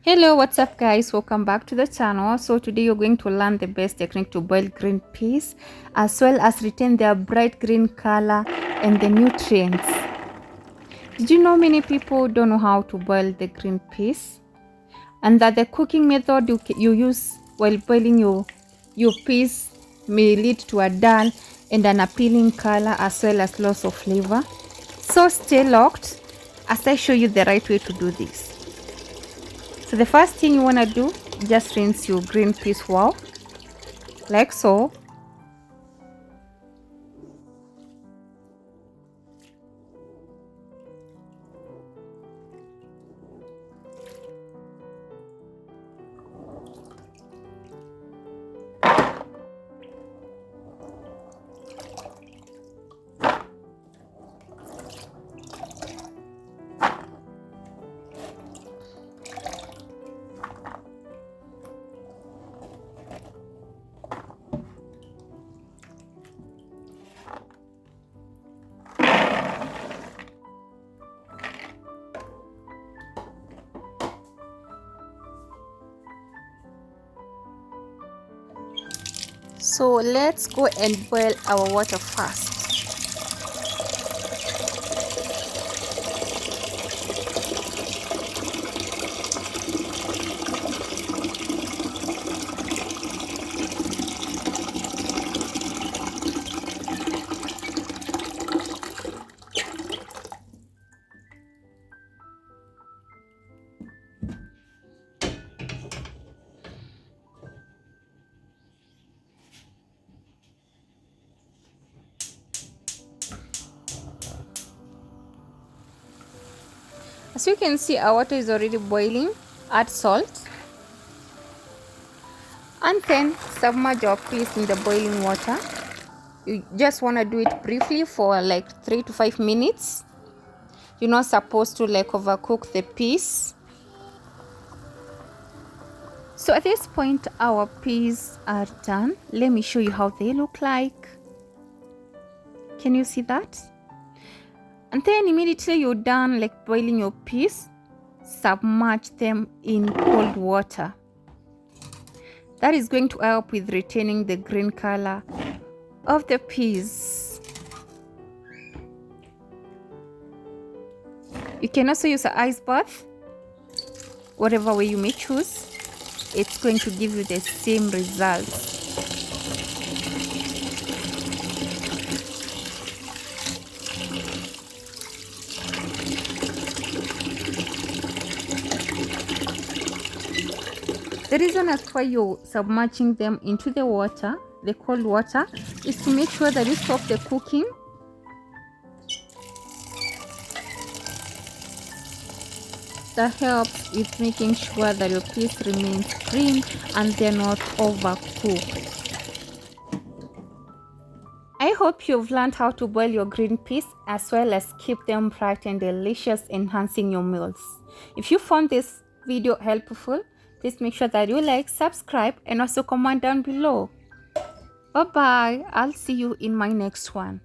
Hello, what's up guys? Welcome back to the channel. So today you're going to learn the best technique to boil green peas as well as retain their bright green color and the nutrients. Did you know many people don't know how to boil the green peas and that the cooking method you use while boiling your peas may lead to a dull and an appealing color as well as loss of flavor? So stay locked as I show you the right way to do this. So the first thing you want to do, just rinse your green peas well, like so. So let's go and boil our water first. As you can see, our water is already boiling. Add salt and then submerge our peas in the boiling water. You just want to do it briefly for like 3 to 5 minutes. You're not supposed to like overcook the peas. So at this point our peas are done. Let me show you how they look like. Can you see that? And then immediately you're done like boiling your peas, submerge them in cold water. That is going to help with retaining the green color of the peas. You can also use an ice bath, whatever way you may choose. It's going to give you the same results. The reason as why you're submerging them into the water, the cold water, is to make sure that you stop the cooking. That helps with making sure that your peas remain green and they're not overcooked. I hope you've learned how to boil your green peas as well as keep them bright and delicious, enhancing your meals. If you found this video helpful, please make sure that you like, subscribe, and also comment down below. Bye bye. I'll see you in my next one.